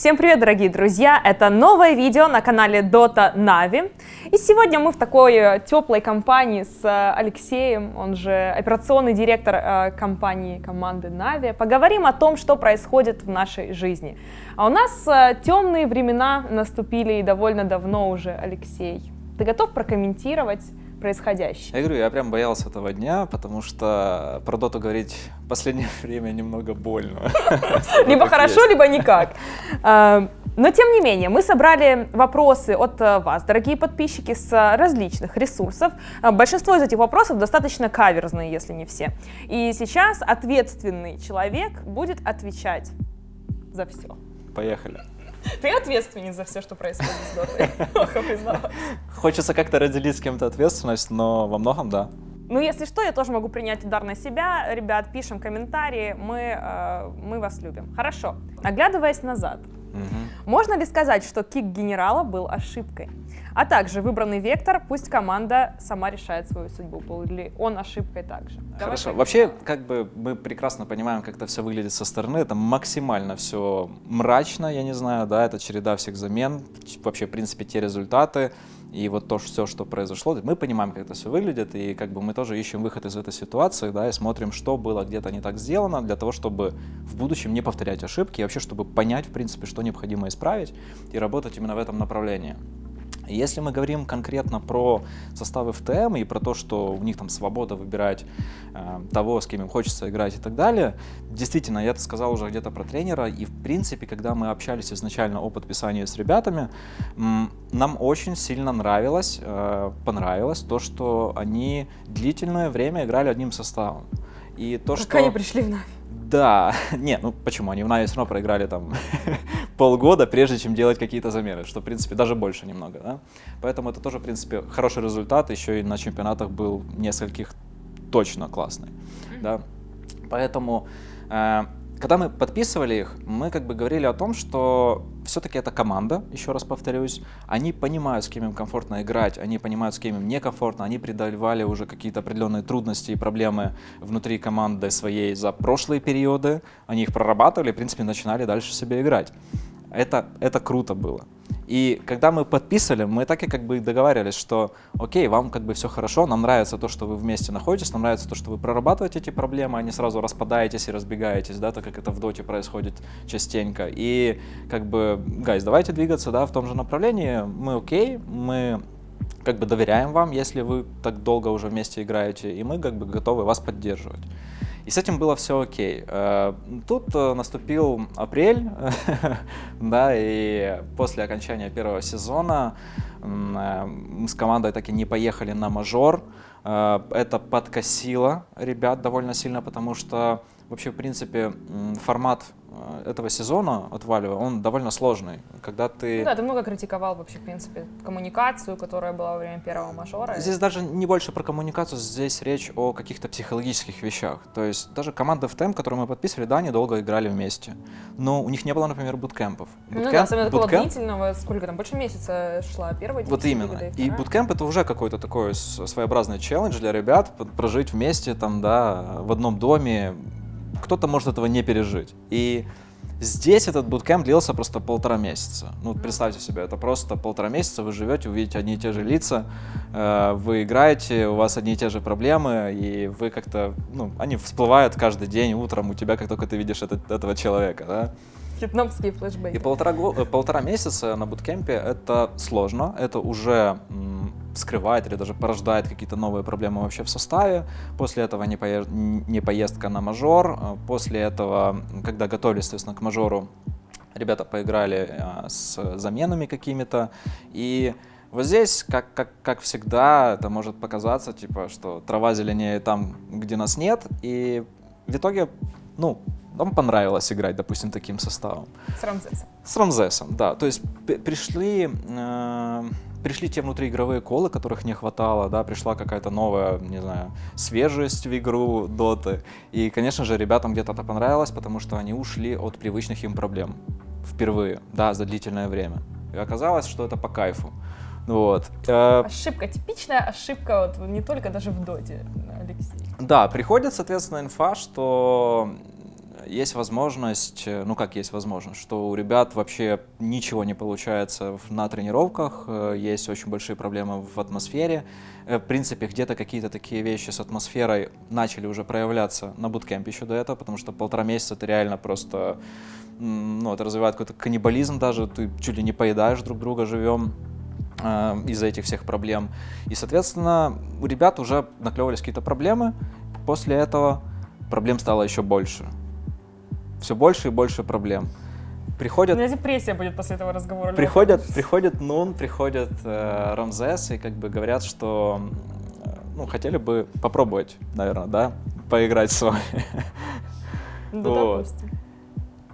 Всем привет, дорогие друзья! Это новое видео на канале Dota Na'Vi. И сегодня мы в такой теплой компании с Алексеем, он же операционный директор команды Na'Vi, поговорим о том, что происходит в нашей жизни. А у нас темные времена наступили и довольно давно уже, Алексей. Ты готов прокомментировать происходящее? Я говорю, я прям боялся этого дня, потому что про доту говорить в последнее время немного больно. Либо хорошо, либо никак. Но тем не менее, мы собрали вопросы от вас, дорогие подписчики, с различных ресурсов. Большинство из этих вопросов достаточно каверзные, если не все. И сейчас ответственный человек будет отвечать за все. Поехали. Ты ответственен за все, что происходит с Дотой. Плохо признаваться. Хочется как-то разделить с кем-то ответственность, но во многом да. Ну, если что, я тоже могу принять удар на себя. Ребят, пишем комментарии, мы вас любим. Хорошо. Оглядываясь назад, можно ли сказать, что кик генерала был ошибкой? А также выбранный вектор, пусть команда сама решает свою судьбу, был ли он ошибкой также. Хорошо. Вообще, как бы мы прекрасно понимаем, как это все выглядит со стороны. Это максимально все мрачно, я не знаю, да, это череда всех замен, вообще, в принципе, те результаты. И вот то, все, что произошло, мы понимаем, как это все выглядит, и как бы мы тоже ищем выход из этой ситуации, да, и смотрим, что было где-то не так сделано, для того, чтобы в будущем не повторять ошибки, и вообще, чтобы понять, в принципе, что необходимо исправить, и работать именно в этом направлении. Если мы говорим конкретно про составы ФТМ и про то, что у них там свобода выбирать того, с кем им хочется играть и так далее, действительно, я это сказал уже где-то про тренера, и в принципе, когда мы общались изначально о подписании с ребятами, нам очень сильно понравилось то, что они длительное время играли одним составом. И то, как они пришли в Na'Vi? Да, ну почему, они в Na'Vi все равно проиграли там полгода, прежде чем делать какие-то замены, что, в принципе, даже больше немного, да. Поэтому это тоже, в принципе, хороший результат, еще и на чемпионатах был нескольких точно классный, да. Поэтому, когда мы подписывали их, мы как бы говорили о том, что все-таки это команда, еще раз повторюсь, они понимают, с кем им комфортно играть, они понимают, с кем им некомфортно, они преодолевали уже какие-то определенные трудности и проблемы внутри команды своей за прошлые периоды, они их прорабатывали, в принципе, начинали дальше себе играть. Это круто было. И когда мы подписывали, мы так и как бы договаривались, что окей, вам как бы все хорошо, нам нравится то, что вы вместе находитесь, нам нравится то, что вы прорабатываете эти проблемы, а не сразу распадаетесь и разбегаетесь, да, так как это в доте происходит частенько. И как бы, гайз, давайте двигаться, да, в том же направлении, мы окей, мы как бы доверяем вам, если вы так долго уже вместе играете, и мы как бы готовы вас поддерживать. И с этим было все окей. Тут наступил апрель, да, и после окончания первого сезона мы с командой так и не поехали на мажор. Это подкосило ребят довольно сильно, потому что вообще, в принципе, формат этого сезона от Valve, он довольно сложный. Когда ты... Ну да, ты много критиковал вообще, в принципе, коммуникацию, которая была во время первого мажора. Здесь даже не больше про коммуникацию, здесь речь о каких-то психологических вещах. То есть даже команда FTM, которую мы подписывали, да, они долго играли вместе. Но у них не было, например, буткемпов. Ну да, особенно такого длительного, сколько там, больше месяца шла первая дивизия. Вот именно. И буткемп — это уже какой-то такой своеобразный челлендж для ребят, прожить вместе там, да, в одном доме. Кто-то может этого не пережить. И здесь этот буткемп длился просто 1,5 месяца. Ну, представьте себе, это просто 1,5 месяца, вы живете, увидите одни и те же лица, вы играете, у вас одни и те же проблемы, и вы как-то, ну, они всплывают каждый день утром у тебя, как только ты видишь этого человека, да. Вьетнамские флешбеки. И 1,5 месяца на буткемпе — это сложно, это уже вскрывает или даже порождает какие-то новые проблемы вообще в составе. После этого не поездка на мажор. После этого, когда готовились, соответственно, к мажору, ребята поиграли с заменами какими-то. И вот здесь, как всегда, это может показаться, типа, что трава зеленее там, где нас нет. И в итоге, ну, нам понравилось играть, допустим, таким составом. С Рамзесом. С Рамзесом, да. То есть пришли те внутриигровые колы, которых не хватало, да, пришла какая-то новая, не знаю, свежесть в игру доты. И, конечно же, ребятам где-то это понравилось, потому что они ушли от привычных им проблем впервые, да, за длительное время. И оказалось, что это по кайфу. Вот. Ошибка, типичная ошибка, вот, не только даже в доте, Алексей. Да, приходит, соответственно, инфа, что есть возможность, ну как есть возможность, что у ребят вообще ничего не получается на тренировках, есть очень большие проблемы в атмосфере. В принципе, где-то какие-то такие вещи с атмосферой начали уже проявляться на буткемпе еще до этого, потому что 1,5 месяца ты реально просто, ну, это развивает какой-то каннибализм даже, ты чуть ли не поедаешь друг друга живем из-за этих всех проблем. И, соответственно, у ребят уже наклевывались какие-то проблемы, после этого проблем стало еще больше. Все больше и больше проблем. У меня депрессия будет после этого разговора. Приходит Нун, приходит Рамзес и как бы говорят, что ну, хотели бы попробовать, наверное, да, поиграть с вами. Да, допустим.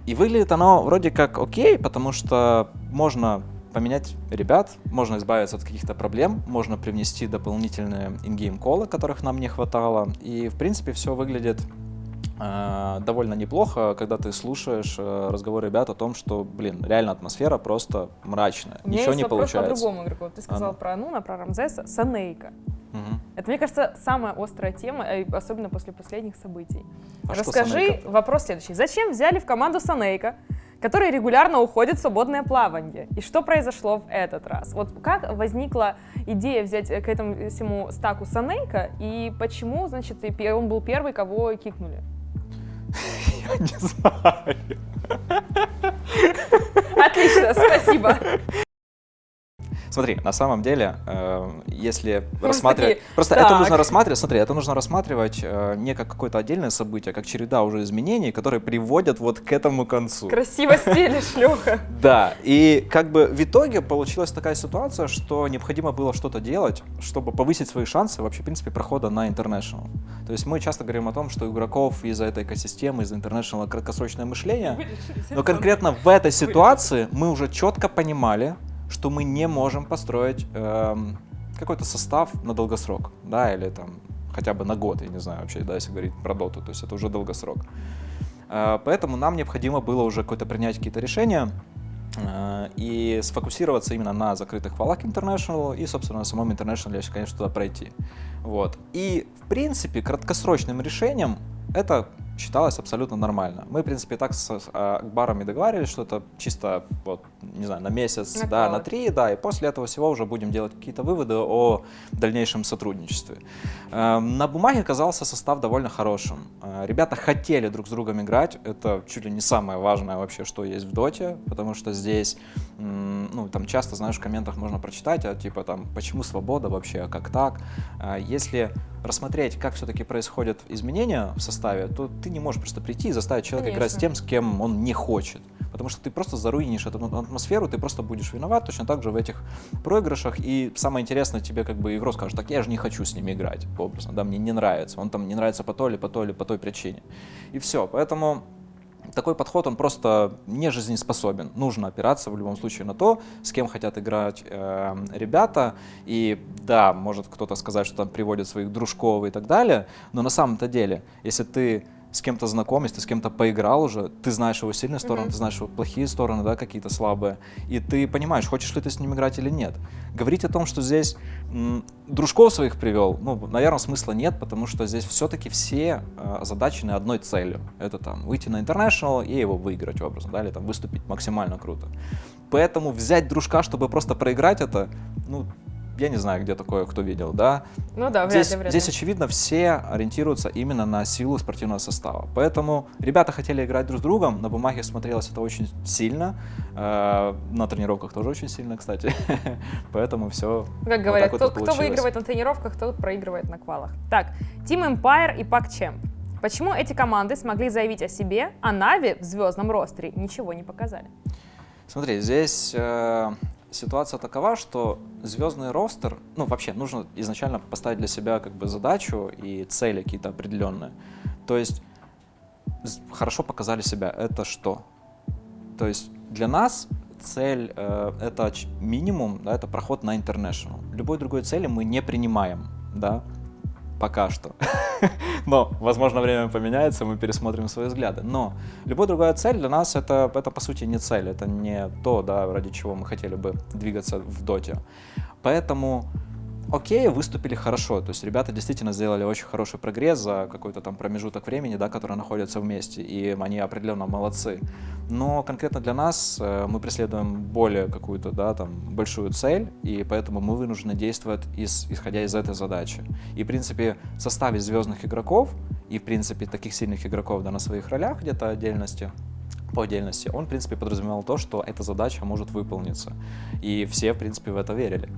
И выглядит оно вроде как окей, потому что можно поменять ребят, можно избавиться от каких-то проблем, можно привнести дополнительные ингейм-колы, которых нам не хватало. И, в принципе, все выглядит довольно неплохо, когда ты слушаешь разговоры ребят о том, что, блин, реально атмосфера просто мрачная, ничего не получается. У меня есть вопрос по другому игроку. Ты сказал про Нуна, про Рамзеса, Санейка. Это, мне кажется, самая острая тема, особенно после последних событий. Расскажи, вопрос следующий. Зачем взяли в команду Санейка, который регулярно уходит в свободное плавание? И что произошло в этот раз? Вот как возникла идея взять к этому всему стаку Санейка, и почему, значит, он был первый, кого кикнули? Я не знаю. Отлично, спасибо. Смотри, на самом деле, если рассматривать... Просто это нужно рассматривать, смотри, это нужно рассматривать не как какое-то отдельное событие, а как череда уже изменений, которые приводят вот к этому концу. Красиво стелишь, Леха. Да, и как бы в итоге получилась такая ситуация, что необходимо было что-то делать, чтобы повысить свои шансы вообще, в принципе, прохода на International. То есть мы часто говорим о том, что у игроков из-за этой экосистемы, из-за International краткосрочное мышление, но конкретно в этой ситуации мы уже четко понимали, что мы не можем построить какой-то состав на долгосрок, да, или там хотя бы на год, я не знаю вообще, да, если говорить про доту, то есть это уже долгосрок. Поэтому нам необходимо было уже принять какие-то решения и сфокусироваться именно на закрытых валах International и, собственно, на самом International, если, конечно, туда пройти. Вот. И, в принципе, краткосрочным решением это считалось абсолютно нормально. Мы, в принципе, так с Акбаром и договаривались, что это чисто, вот, не знаю, на месяц, да, на 3, да, и после этого всего уже будем делать какие-то выводы о дальнейшем сотрудничестве. На бумаге оказался состав довольно хорошим. Ребята хотели друг с другом играть, это чуть ли не самое важное вообще, что есть в доте, потому что здесь, ну, там часто, знаешь, в комментах можно прочитать, типа там, почему свобода вообще, а как так? Если рассмотреть, как все-таки происходят изменения в составе, то ты не можешь просто прийти и заставить человека играть с тем, с кем он не хочет. Потому что ты просто заруинишь эту атмосферу, ты просто будешь виноват точно так же в этих проигрышах. И самое интересное, тебе как бы игрок скажет, так я же не хочу с ними играть, образно, да, мне не нравится. Он там не нравится по той причине. И все, поэтому такой подход, он просто не жизнеспособен. Нужно опираться в любом случае на то, с кем хотят играть ребята. И да, может кто-то сказать, что там приводят своих дружков и так далее, но на самом-то деле, если ты с кем-то знаком, если ты с кем-то поиграл уже, ты знаешь его сильные стороны, ты знаешь его плохие стороны, да, какие-то слабые, и ты понимаешь, хочешь ли ты с ним играть или нет. Говорить о том, что здесь дружков своих привел, ну, наверное, смысла нет, потому что здесь все-таки все озадачены одной целью. Это там выйти на International и его выиграть образно, да, или там выступить максимально круто. Поэтому взять дружка, чтобы просто проиграть это, ну, я не знаю, где такое, кто видел, да? Ну да, вряд ли. Здесь, очевидно, все ориентируются именно на силу спортивного состава. Поэтому ребята хотели играть друг с другом, на бумаге смотрелось это очень сильно, на тренировках тоже очень сильно, кстати. Поэтому все. Как говорят, вот кто выигрывает на тренировках, тот проигрывает на квалах. Так, Team Empire и PUBG. Почему эти команды смогли заявить о себе, а Na'Vi в звездном ростере ничего не показали? Смотри, здесь ситуация такова, что звездный ростер, ну вообще нужно изначально поставить для себя как бы задачу и цели какие-то определенные. То есть хорошо показали себя, это что? То есть для нас цель это минимум, да, это проход на International. Любой другой цели мы не принимаем, да, пока что. Но, возможно, время поменяется, мы пересмотрим свои взгляды. Но любая другая цель для нас это по сути не цель, это не то, да, ради чего мы хотели бы двигаться в доте. Поэтому окей, выступили хорошо, то есть ребята действительно сделали очень хороший прогресс за какой-то там промежуток времени, да, которые находятся вместе, и они определенно молодцы. Но конкретно для нас мы преследуем более какую-то, да, там, большую цель, и поэтому мы вынуждены действовать исходя из этой задачи. И, в принципе, в составе звездных игроков и, в принципе, таких сильных игроков, да, на своих ролях где-то по отдельности, он, в принципе, подразумевал то, что эта задача может выполниться. И все, в принципе, в это верили.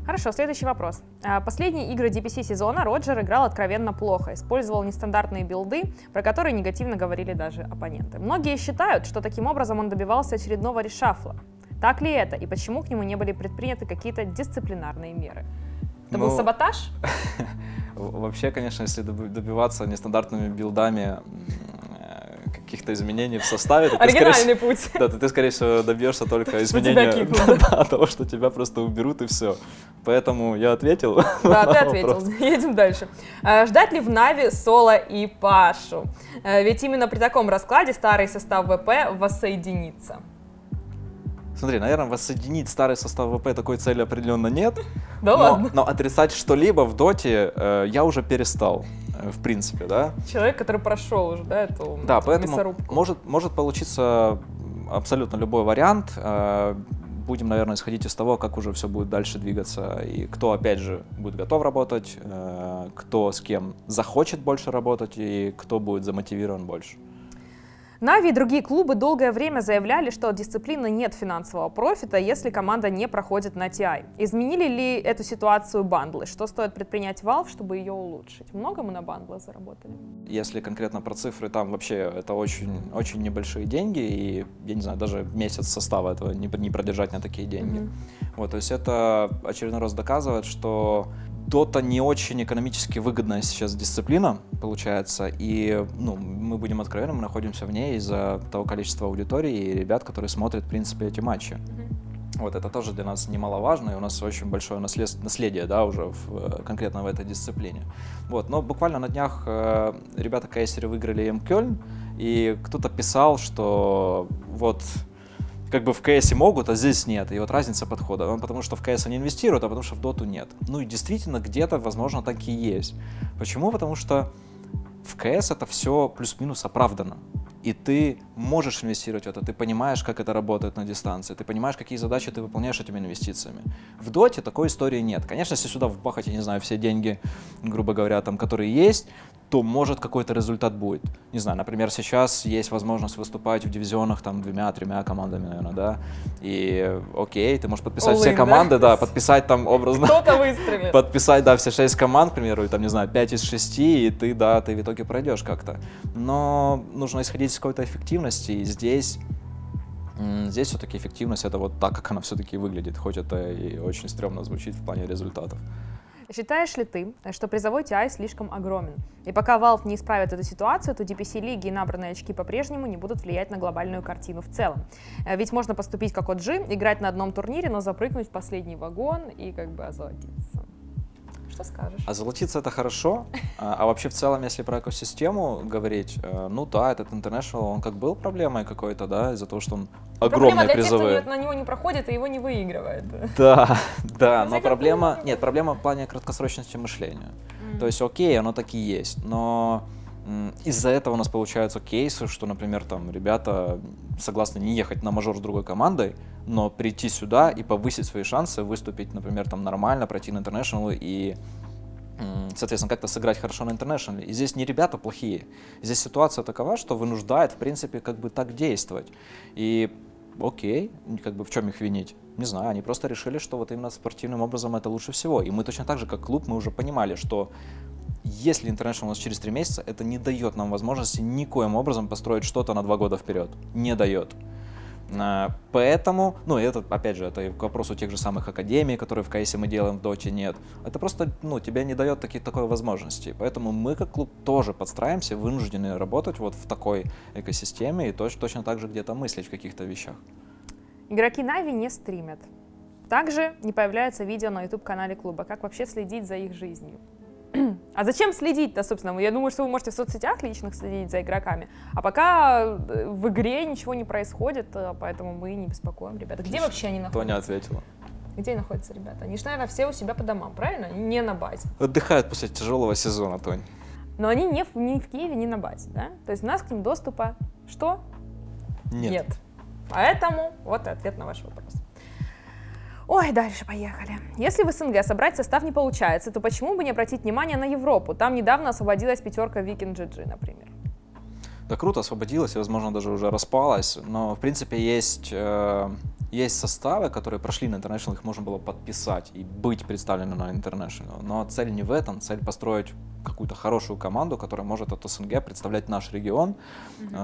Хорошо, следующий вопрос. Последние игры DPC сезона Роджер играл откровенно плохо, использовал нестандартные билды, про которые негативно говорили даже оппоненты. Многие считают, что таким образом он добивался очередного решафла. Так ли это, и почему к нему не были предприняты какие-то дисциплинарные меры? Это был саботаж? Вообще, конечно, если добиваться нестандартными билдами каких-то изменений в составе, то оригинальный путь. Да, ты, скорее всего, добьешься только изменения того, что тебя просто уберут и все. Поэтому я ответил. Да, ты ответил. Едем дальше. Ждать ли в Нави Соло и Пашу? Ведь именно при таком раскладе старый состав ВП воссоединится. Смотри, наверное, воссоединить старый состав ВП такой цели определенно нет. Да ладно. Но отрицать что-либо в доте я уже перестал, в принципе, да. Человек, который прошел уже, да, эту поэтому мясорубку. может получиться абсолютно любой вариант. Будем, наверное, исходить из того, как уже все будет дальше двигаться, и кто, опять же, будет готов работать, кто с кем захочет больше работать, и кто будет замотивирован больше. Нави и другие клубы долгое время заявляли, что от дисциплины нет финансового профита, если команда не проходит на TI. Изменили ли эту ситуацию бандлы? Что стоит предпринять Valve, чтобы ее улучшить? Много мы на бандлы заработали? Если конкретно про цифры, там вообще это очень, очень небольшие деньги, и, я не знаю, даже месяц состава этого не продержать на такие деньги. Вот, то есть это очередной раз доказывает, что Дота не очень экономически выгодная сейчас дисциплина, получается, и мы будем откровенны, мы находимся в ней из-за того количества аудитории и ребят, которые смотрят, в принципе, эти матчи. Вот, это тоже для нас немаловажно, и у нас очень большое наследие, да, уже конкретно в этой дисциплине. Вот, но буквально на днях ребята кейсеры выиграли Кёльн, и кто-то писал, что вот как бы в КС могут, а здесь нет. И вот разница подхода. Потому что в КС они инвестируют, а потому что в доту нет. Ну и действительно где-то, возможно, так и есть. Почему? Потому что в КС это все плюс-минус оправдано. И ты можешь инвестировать в это, ты понимаешь, как это работает на дистанции, ты понимаешь, какие задачи ты выполняешь этими инвестициями. В доте такой истории нет. Конечно, если сюда вбахать, я не знаю, все деньги, грубо говоря, там, которые есть, то может какой-то результат будет. Не знаю, например, сейчас есть возможность выступать в дивизионах там 2-3 командами, наверное, да, и окей, ты можешь подписать все команды, да, подписать там образно. Кто-то выстрелит. Подписать, да, все 6 команд, к примеру, и там, не знаю, 5 из 6, и ты в итоге пройдешь как-то. Но нужно исходить из какой-то эффективности, и здесь все-таки эффективность это вот так, как она все-таки выглядит, хоть это и очень стрёмно звучит в плане результатов. Считаешь ли ты, что призовой TI слишком огромен? И пока Valve не исправит эту ситуацию, то DPC-лиги и набранные очки по-прежнему не будут влиять на глобальную картину в целом. Ведь можно поступить как OG, играть на одном турнире, но запрыгнуть в последний вагон и как бы озолотиться. Что скажешь? Озолотиться это хорошо, а вообще в целом, если про экосистему говорить, ну да, этот International, он как был проблемой какой-то, да, из-за того, что он огромный призовой. Проблема для тех, кто на него не проходит и его не выигрывает. Да, но проблема в плане краткосрочности мышления. То есть окей, оно так и есть, но из-за этого у нас получаются кейсы, что, например, там ребята согласны не ехать на мажор с другой командой, но прийти сюда и повысить свои шансы, выступить, например, там нормально, пройти на International и, соответственно, как-то сыграть хорошо на International. И здесь не ребята плохие, здесь ситуация такова, что вынуждает, в принципе, как бы так действовать. И окей, как бы в чем их винить? Не знаю, они просто решили, что вот именно спортивным образом это лучше всего. И мы точно так же, как клуб, мы уже понимали, что если International у нас через 3 месяца, это не дает нам возможности никоим образом построить что-то на 2 года вперед. Не дает. Поэтому, это, опять же, это к вопросу тех же самых академий, которые в КСе мы делаем, в доте нет. Это просто, тебе не дает такой возможности. Поэтому мы, как клуб, тоже подстраиваемся, вынуждены работать вот в такой экосистеме и точно так же где-то мыслить в каких-то вещах. Игроки Нави не стримят. Также не появляется видео на YouTube-канале клуба. Как вообще следить за их жизнью? А зачем следить-то, собственно? Я думаю, что вы можете в соцсетях личных следить за игроками, а пока в игре ничего не происходит, поэтому мы не беспокоим ребята. Где вообще они находятся? Тоня ответила. Где находятся ребята? Они же, наверное, все у себя по домам, правильно? Не на базе. Отдыхают после тяжелого сезона, Тонь. Но они не в Киеве, не на базе, да? То есть у нас к ним доступа что? Нет. Поэтому вот и ответ на ваш вопрос. Ой, дальше поехали. Если в СНГ собрать состав не получается, то почему бы не обратить внимание на Европу? Там недавно освободилась пятерка Weekend GG, например. Да, круто освободилась и, возможно, даже уже распалась, но, в принципе, есть составы, которые прошли на International, их можно было подписать и быть представлены на International. Но цель не в этом, цель построить какую-то хорошую команду, которая может от СНГ представлять наш регион,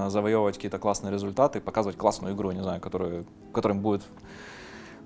завоевывать какие-то классные результаты, показывать классную игру, не знаю, которую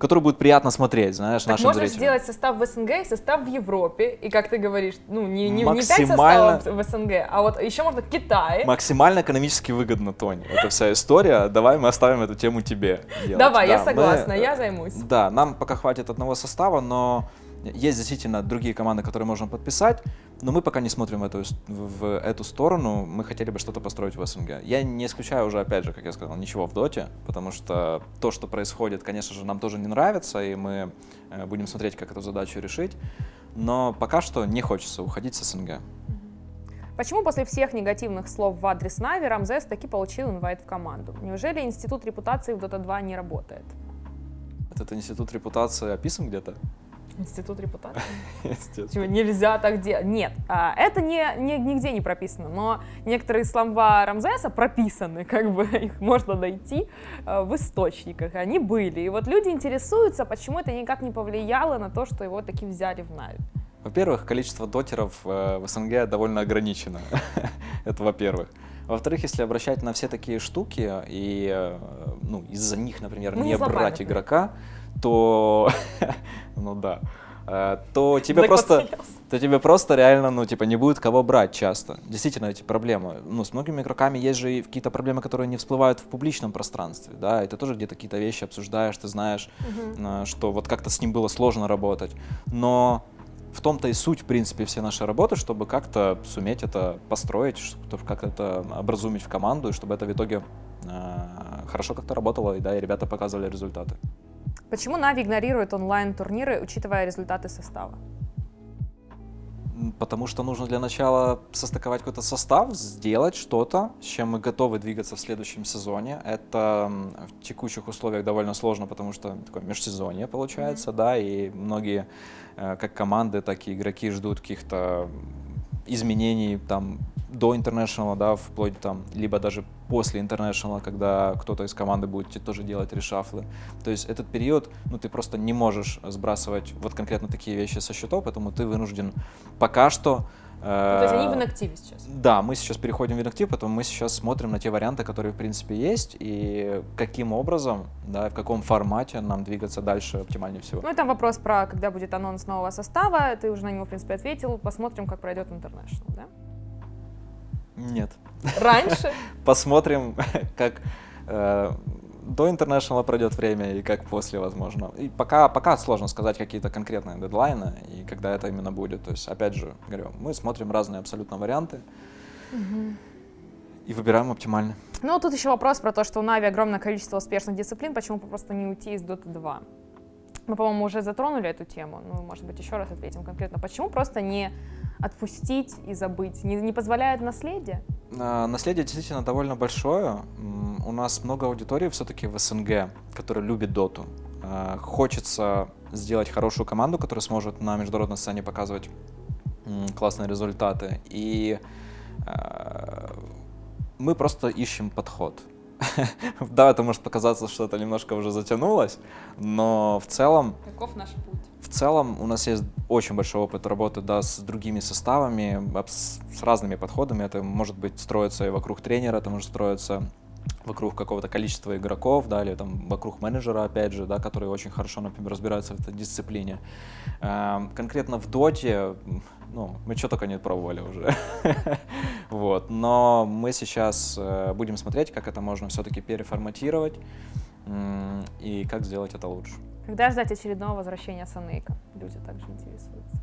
будет приятно смотреть, знаешь, так нашим можно зрителям. сделать состав в СНГ и состав в Европе, и, как ты говоришь, ну, не 5 Максимально- составов в СНГ, а вот еще можно Китай. Максимально экономически выгодно, Тоня. Это вся история. Давай мы оставим эту тему тебе делать. Давай, я Да, согласна, мы- я займусь. Да, нам пока хватит одного состава, но есть действительно другие команды, которые можем подписать, но мы пока не смотрим в эту сторону, мы хотели бы что-то построить в СНГ. Я не исключаю уже, опять же, как я сказал, ничего в доте, потому что то, что происходит, конечно же, нам тоже не нравится, и мы будем смотреть, как эту задачу решить, но пока что не хочется уходить с СНГ. Почему после всех негативных слов в адрес Нави Рамзес таки получил инвайт в команду? Неужели институт репутации в Dota 2 не работает? Этот институт репутации описан где-то? Институт репутации? Естественно. Чего, нельзя так делать. Нет, это нигде не прописано, но некоторые слова Рамзеса прописаны, как бы их можно найти в источниках, они были. И вот люди интересуются, почему это никак не повлияло на то, что его таки взяли в Нави. Во-первых, количество дотеров в СНГ довольно ограничено. Это во-первых. Во-вторых, если обращать на все такие штуки и из-за них, например, Мы не не взломали, брать например. игрока, то, ну да, то тебе Так просто, посмеялся. то тебе просто реально, не будет кого брать часто. Действительно, эти проблемы. С многими игроками есть же и какие-то проблемы, которые не всплывают в публичном пространстве, да, и ты тоже где-то какие-то вещи обсуждаешь, ты знаешь, что вот как-то с ним было сложно работать. Но в том-то и суть, в принципе, всей нашей работы, чтобы как-то суметь это построить, чтобы как-то это образумить в команду, и чтобы это в итоге хорошо как-то работало, и да, и ребята показывали результаты. Почему Нави игнорирует онлайн-турниры, учитывая результаты состава? Потому что нужно для начала состыковать какой-то состав, сделать что-то, с чем мы готовы двигаться в следующем сезоне. Это в текущих условиях довольно сложно, потому что такое межсезонье получается, да, и многие, как команды, так и игроки ждут каких-то изменений там до International, да, вплоть там, либо даже после International, когда кто-то из команды будет тоже делать решафлы. То есть этот период, ты просто не можешь сбрасывать вот конкретно такие вещи со счетов, поэтому ты вынужден пока что... То есть они в инактиве сейчас? Да, мы сейчас переходим в инактив, поэтому мы сейчас смотрим на те варианты, которые в принципе есть, и каким образом, да, в каком формате нам двигаться дальше оптимальнее всего. Ну и там вопрос про, когда будет анонс нового состава, ты уже на него, в принципе, ответил. Посмотрим, как пройдет International, да? Нет. Раньше? Посмотрим, как до International пройдет время и как после, возможно. И пока сложно сказать какие-то конкретные дедлайны и когда это именно будет. То есть, опять же, говорю, мы смотрим разные абсолютно варианты и выбираем оптимальный. Ну, тут еще вопрос про то, что у Нави огромное количество успешных дисциплин, почему просто не уйти из Dota 2? Мы, по-моему, уже затронули эту тему, может быть, еще раз ответим конкретно. Почему просто не отпустить и забыть? Не позволяет наследие? Наследие действительно довольно большое. У нас много аудитории все-таки в СНГ, которая любит доту. Хочется сделать хорошую команду, которая сможет на международной сцене показывать классные результаты. И мы просто ищем подход. Да, это может показаться, что это немножко уже затянулось, но в целом... Каков наш путь? В целом у нас есть очень большой опыт работы, да, с другими составами, с разными подходами. Это может быть строиться и вокруг тренера, это может строиться вокруг какого-то количества игроков, да, или там вокруг менеджера, опять же, да, который очень хорошо, например, разбирается в этой дисциплине. Конкретно в доте, мы что только не пробовали уже. Вот. Но мы сейчас будем смотреть, как это можно все-таки переформатировать и как сделать это лучше. Когда ждать очередного возвращения Санейка? Люди также интересуются.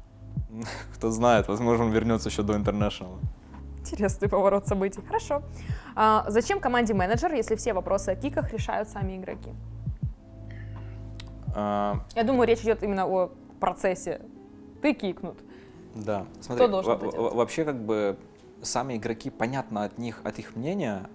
Кто знает, возможно, он вернется еще до International. Интересный поворот событий. Хорошо. Зачем команде менеджер, если все вопросы о киках решают сами игроки? Я думаю, речь идет именно о процессе. Ты кикнут. Да. Смотри, должен это делать? вообще как бы сами игроки, понятно от их мнения,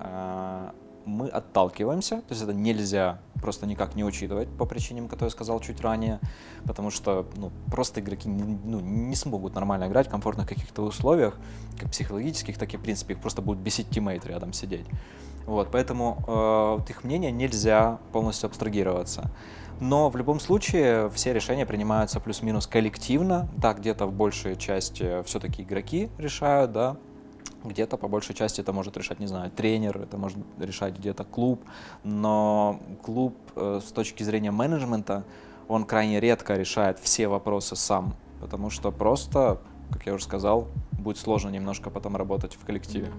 мы отталкиваемся, то есть это нельзя просто никак не учитывать по причинам, которые я сказал чуть ранее, потому что просто игроки не смогут нормально играть в комфортных каких-то условиях, как психологических, так и в принципе их просто будет бесить тиммейт рядом сидеть. Вот, поэтому от их мнения нельзя полностью абстрагироваться. Но в любом случае все решения принимаются плюс-минус коллективно, да, где-то в большей части все-таки игроки решают, да, где-то по большей части это может решать, не знаю, тренер, это может решать где-то клуб, но клуб с точки зрения менеджмента, он крайне редко решает все вопросы сам, потому что просто, как я уже сказал, будет сложно немножко потом работать в коллективе.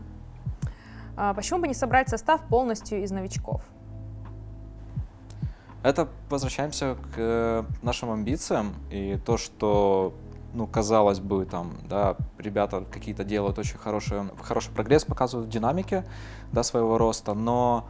Почему бы не собрать состав полностью из новичков? Это возвращаемся к нашим амбициям и то, что, казалось бы, там, да, ребята какие-то делают очень хороший прогресс, показывают в динамике, да, своего роста, но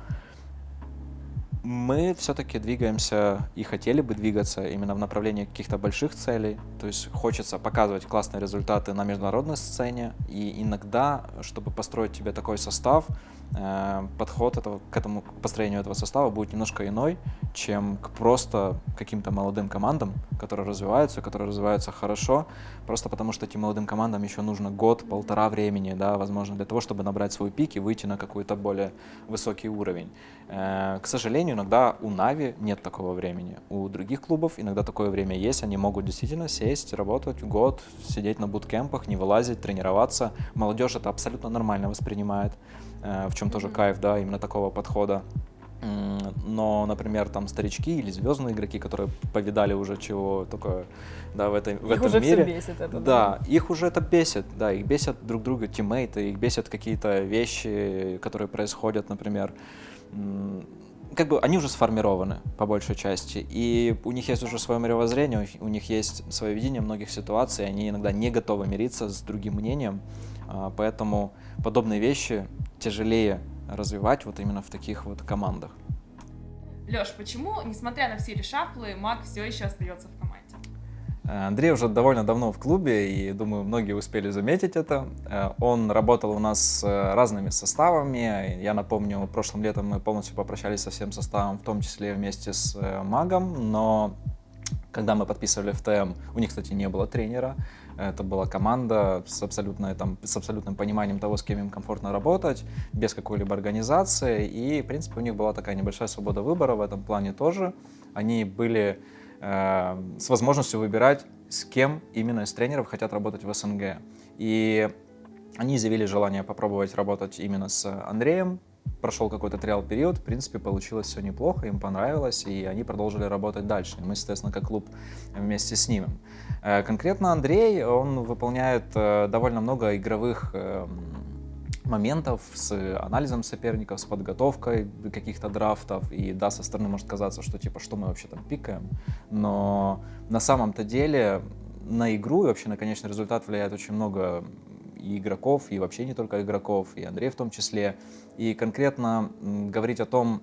мы все-таки двигаемся и хотели бы двигаться именно в направлении каких-то больших целей, то есть хочется показывать классные результаты на международной сцене, и иногда, чтобы построить тебе такой состав, подход к построению этого состава будет немножко иной, чем к просто каким-то молодым командам, которые развиваются хорошо, просто потому что этим молодым командам еще нужно год-полтора времени, да, возможно, для того, чтобы набрать свой пик и выйти на какой-то более высокий уровень. К сожалению, иногда у Нави нет такого времени. У других клубов иногда такое время есть, они могут действительно сесть, работать год, сидеть на буткемпах, не вылазить, тренироваться. Молодежь это абсолютно нормально воспринимает, в чем тоже кайф, да, именно такого подхода. Но, например, там старички или звездные игроки, которые повидали уже чего только, да, в этом мире. Их уже все бесит это. Да, их уже это бесит, да, их бесят друг друга тиммейты, их бесят какие-то вещи, которые происходят, например. Как бы они уже сформированы по большей части, и у них есть уже свое мировоззрение, у них есть свое видение многих ситуаций, они иногда не готовы мириться с другим мнением, поэтому подобные вещи тяжелее развивать вот именно в таких вот командах. Лёш, почему, несмотря на все решафлы, Мак все еще остается в команде? Андрей уже довольно давно в клубе, и, думаю, многие успели заметить это. Он работал у нас с разными составами. Я напомню, прошлым летом мы полностью попрощались со всем составом, в том числе вместе с Магом, но когда мы подписывали ФТМ, у них, кстати, не было тренера. Это была команда с абсолютным пониманием того, с кем им комфортно работать, без какой-либо организации. И, в принципе, у них была такая небольшая свобода выбора в этом плане тоже. Они были с возможностью выбирать, с кем именно из тренеров хотят работать в СНГ. И они изъявили желание попробовать работать именно с Андреем. Прошел какой-то триал-период, в принципе, получилось все неплохо, им понравилось, и они продолжили работать дальше. И мы, соответственно, как клуб вместе с ними. Конкретно Андрей, он выполняет довольно много игровых моментов с анализом соперников, с подготовкой каких-то драфтов. И да, со стороны может казаться, что типа, что мы вообще там пикаем. Но на самом-то деле на игру и вообще на конечный результат влияет очень много и игроков, и вообще не только игроков, и Андрей в том числе. И конкретно говорить о том,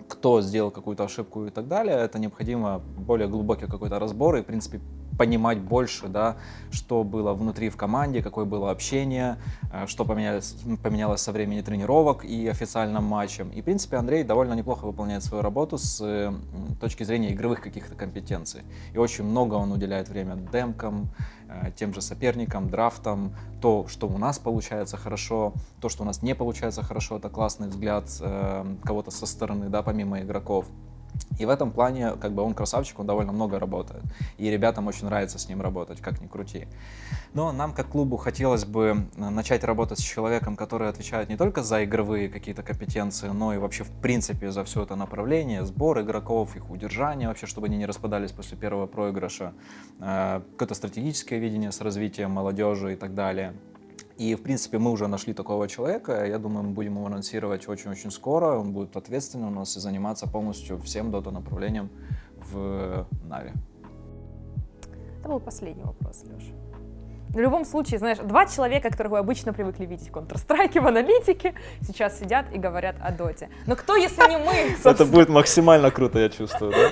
кто сделал какую-то ошибку и так далее, это необходимо более глубокий какой-то разбор и, в принципе, понимать больше, да, что было внутри в команде, какое было общение, что поменялось со времени тренировок и официальным матчем. И, в принципе, Андрей довольно неплохо выполняет свою работу с точки зрения игровых каких-то компетенций. И очень много он уделяет время демкам, тем же соперникам, драфтам. То, что у нас получается хорошо, то, что у нас не получается хорошо, это классный взгляд кого-то со стороны, да, помимо игроков. И в этом плане, как бы он красавчик, он довольно много работает. И ребятам очень нравится с ним работать, как ни крути. Но нам, как клубу, хотелось бы начать работать с человеком, который отвечает не только за игровые какие-то компетенции, но и вообще, в принципе, за все это направление, сбор игроков, их удержание, вообще, чтобы они не распадались после первого проигрыша, какое-то стратегическое видение с развитием молодежи и так далее. И, в принципе, мы уже нашли такого человека. Я думаю, мы будем его анонсировать очень-очень скоро. Он будет ответственен у нас и заниматься полностью всем дота-направлением в Нави. Это был последний вопрос, Леша. В любом случае, знаешь, два человека, которых вы обычно привыкли видеть в Counter-Strike, в аналитике, сейчас сидят и говорят о доте. Но кто, если не мы, собственно? Это будет максимально круто, я чувствую, да?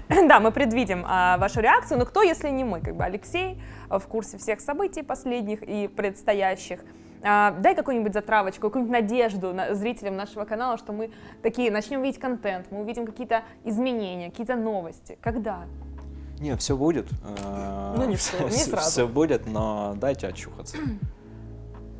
Да, мы предвидим вашу реакцию, но кто, если не мы, как бы Алексей в курсе всех событий последних и предстоящих. Дай какую-нибудь затравочку, какую-нибудь надежду зрителям нашего канала, что мы такие начнем видеть контент, мы увидим какие-то изменения, какие-то новости. Когда? Не, все будет. Ну не все, не сразу. Все будет, но дайте очухаться.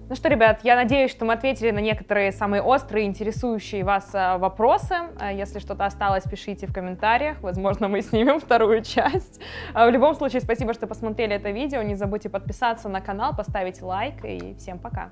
Ну что, ребят, я надеюсь, что мы ответили на некоторые самые острые, интересующие вас вопросы. Если что-то осталось, пишите в комментариях. Возможно, мы снимем вторую часть. В любом случае, спасибо, что посмотрели это видео. Не забудьте подписаться на канал, поставить лайк. И всем пока.